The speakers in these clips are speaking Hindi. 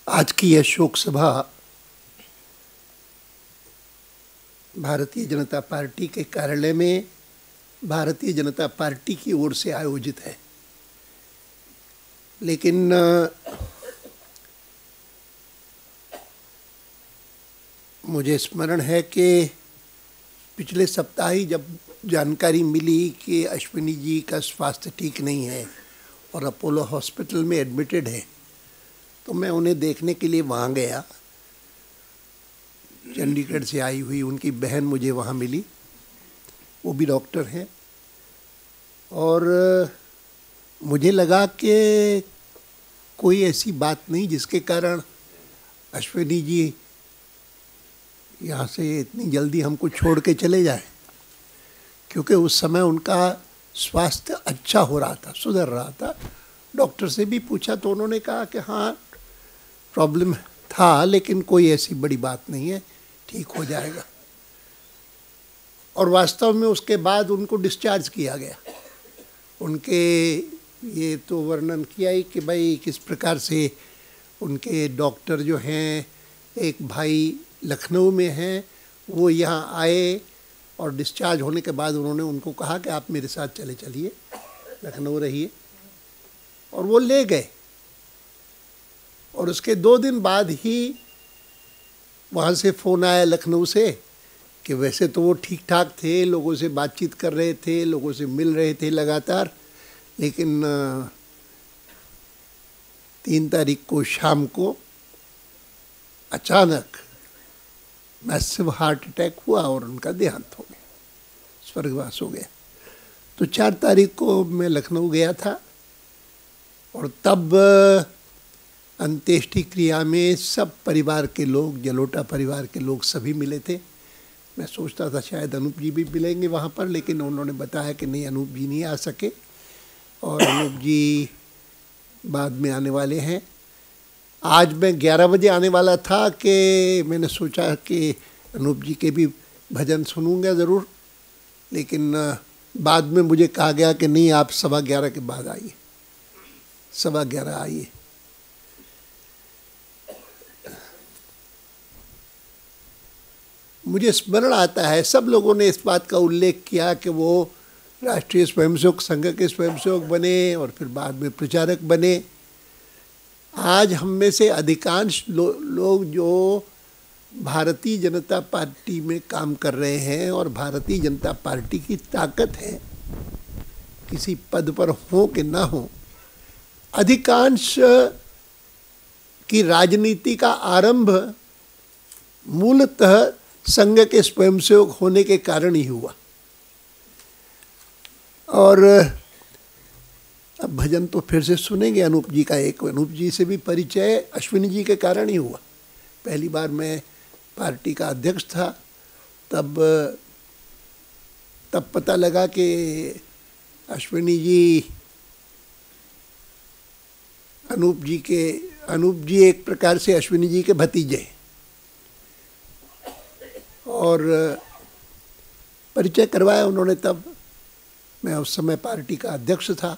आज की यह शोक सभा भारतीय जनता पार्टी के कार्यालय में भारतीय जनता पार्टी की ओर से आयोजित है, लेकिन मुझे स्मरण है कि पिछले सप्ताह ही जब जानकारी मिली कि अश्विनी जी का स्वास्थ्य ठीक नहीं है और अपोलो हॉस्पिटल में एडमिटेड है, तो मैं उन्हें देखने के लिए वहाँ गया। चंडीगढ़ से आई हुई उनकी बहन मुझे वहाँ मिली, वो भी डॉक्टर हैं, और मुझे लगा कि कोई ऐसी बात नहीं जिसके कारण अश्विनी जी यहाँ से इतनी जल्दी हमको छोड़ के चले जाए, क्योंकि उस समय उनका स्वास्थ्य अच्छा हो रहा था, सुधर रहा था। डॉक्टर से भी पूछा तो उन्होंने कहा कि हाँ प्रॉब्लम था, लेकिन कोई ऐसी बड़ी बात नहीं है, ठीक हो जाएगा। और वास्तव में उसके बाद उनको डिस्चार्ज किया गया। उनके ये तो वर्णन किया ही कि भाई किस प्रकार से उनके डॉक्टर जो हैं, एक भाई लखनऊ में हैं, वो यहाँ आए और डिस्चार्ज होने के बाद उन्होंने उनको कहा कि आप मेरे साथ चले चलिए, लखनऊ रहिए, और वो ले गए। और उसके 2 दिन बाद ही वहाँ से फ़ोन आया लखनऊ से कि वैसे तो वो ठीक ठाक थे, लोगों से बातचीत कर रहे थे, लोगों से मिल रहे थे लगातार, लेकिन 3 तारीख को शाम को अचानक मैसिव हार्ट अटैक हुआ और उनका देहांत हो गया, स्वर्गवास हो गया। तो 4 तारीख को मैं लखनऊ गया था और तब अंत्येष्टि क्रिया में सब परिवार के लोग, जलोटा परिवार के लोग सभी मिले थे। मैं सोचता था शायद अनूप जी भी मिलेंगे वहाँ पर, लेकिन उन्होंने बताया कि नहीं, अनूप जी नहीं आ सके और अनूप जी बाद में आने वाले हैं। आज मैं 11 बजे आने वाला था कि मैंने सोचा कि अनूप जी के भी भजन सुनूंगा ज़रूर, लेकिन बाद में मुझे कहा गया कि नहीं, आप 11:15 के बाद आइए, 11:15 आइए। मुझे स्मरण आता है, सब लोगों ने इस बात का उल्लेख किया कि वो राष्ट्रीय स्वयंसेवक संघ के स्वयंसेवक बने और फिर बाद में प्रचारक बने। आज हम में से अधिकांश लोग जो भारतीय जनता पार्टी में काम कर रहे हैं और भारतीय जनता पार्टी की ताकत है, किसी पद पर हो कि ना हो, अधिकांश की राजनीति का आरंभ मूलतः संघ के स्वयंसेवक होने के कारण ही हुआ। और अब भजन तो फिर से सुनेंगे अनूप जी का। एक अनूप जी से भी परिचय अश्विनी जी के कारण ही हुआ। पहली बार मैं पार्टी का अध्यक्ष था, तब पता लगा कि अश्विनी जी अनूप जी एक प्रकार से अश्विनी जी के भतीजे हैं। और परिचय करवाया उन्होंने, तब मैं उस समय पार्टी का अध्यक्ष था,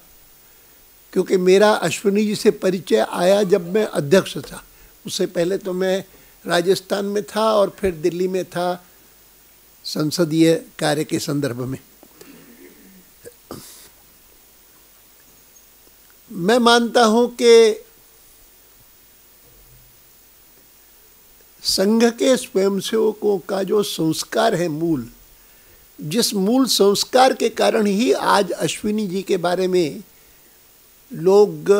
क्योंकि मेरा अश्विनी जी से परिचय आया जब मैं अध्यक्ष था। उससे पहले तो मैं राजस्थान में था और फिर दिल्ली में था संसदीय कार्य के संदर्भ में। मैं मानता हूं कि संघ के स्वयंसेवकों का जो संस्कार है, जिस मूल संस्कार के कारण ही आज अश्विनी जी के बारे में लोग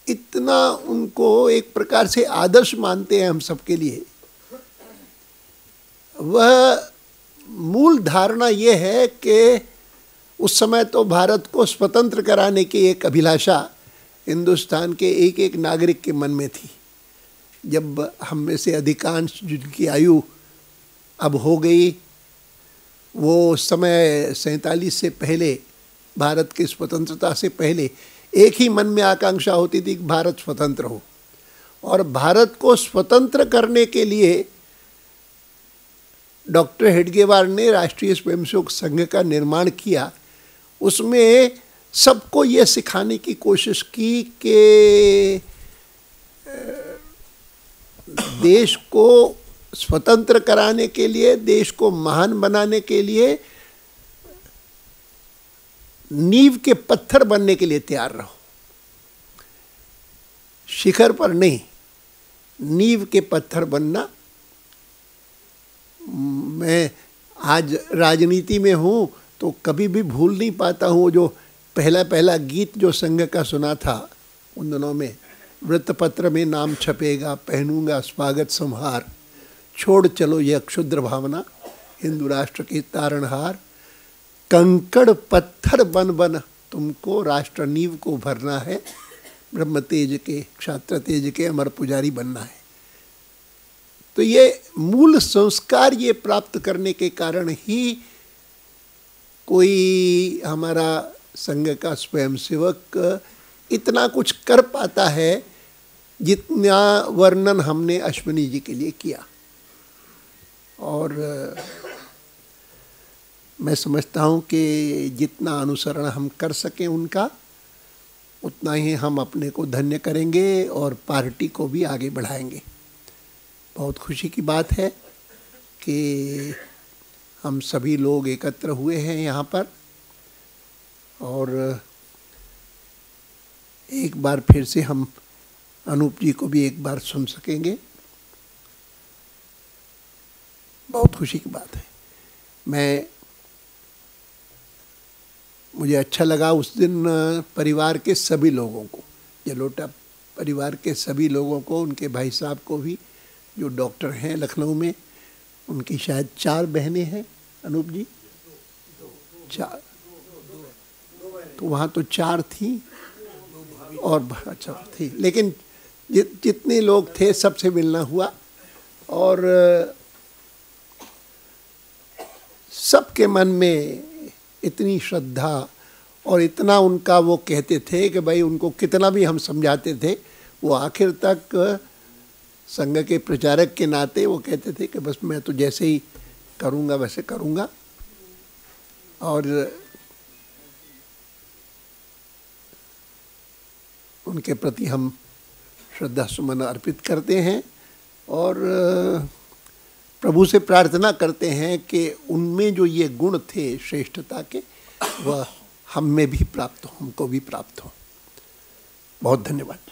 इतना उनको एक प्रकार से आदर्श मानते हैं हम सबके लिए, वह मूल धारणा ये है कि उस समय तो भारत को स्वतंत्र कराने की एक अभिलाषा हिंदुस्तान के एक एक नागरिक के मन में थी। जब हम में से अधिकांश जिनकी आयु अब हो गई, वो समय 47 से पहले, भारत की स्वतंत्रता से पहले एक ही मन में आकांक्षा होती थी कि भारत स्वतंत्र हो। और भारत को स्वतंत्र करने के लिए डॉक्टर हेडगेवार ने राष्ट्रीय स्वयंसेवक संघ का निर्माण किया। उसमें सबको ये सिखाने की कोशिश की कि देश को स्वतंत्र कराने के लिए, देश को महान बनाने के लिए नींव के पत्थर बनने के लिए तैयार रहो। शिखर पर नहीं, नींव के पत्थर बनना। मैं आज राजनीति में हूँ तो कभी भी भूल नहीं पाता हूँ जो पहला गीत जो संघ का सुना था उन दिनों में, वृत्तपत्र में नाम छपेगा, पहनूंगा स्वागत संहार, छोड़ चलो यह क्षुद्र भावना, हिंदू राष्ट्र की तारणहार, कंकड़ पत्थर बन बन तुमको राष्ट्र नींव को भरना है, ब्रह्म तेज के, क्षात्र तेज के अमर पुजारी बनना है। तो ये मूल संस्कार ये प्राप्त करने के कारण ही कोई हमारा संघ का स्वयंसेवक इतना कुछ कर पाता है जितना वर्णन हमने अश्विनी जी के लिए किया। और मैं समझता हूँ कि जितना अनुसरण हम कर सकें उनका, उतना ही हम अपने को धन्य करेंगे और पार्टी को भी आगे बढ़ाएंगे। बहुत खुशी की बात है कि हम सभी लोग एकत्र हुए हैं यहाँ पर और एक बार फिर से हम अनूप जी को भी एक बार सुन सकेंगे। बहुत खुशी की बात है। मुझे अच्छा लगा उस दिन परिवार के सभी लोगों को, जलोटा परिवार के सभी लोगों को, उनके भाई साहब को भी जो डॉक्टर हैं लखनऊ में, उनकी शायद 4 बहनें हैं अनूप जी, 4, तो वहाँ तो 4 थी और अच्छा थी, लेकिन जितने लोग थे सबसे मिलना हुआ और सबके मन में इतनी श्रद्धा और इतना उनका, वो कहते थे कि भाई उनको कितना भी हम समझाते थे, वो आखिर तक संघ के प्रचारक के नाते वो कहते थे कि बस मैं तो जैसे ही करूँगा वैसे करूँगा। और उनके प्रति हम श्रद्धा सुमन अर्पित करते हैं और प्रभु से प्रार्थना करते हैं कि उनमें जो ये गुण थे श्रेष्ठता के, वह हम में भी प्राप्त हो, हमको भी प्राप्त हो। बहुत धन्यवाद।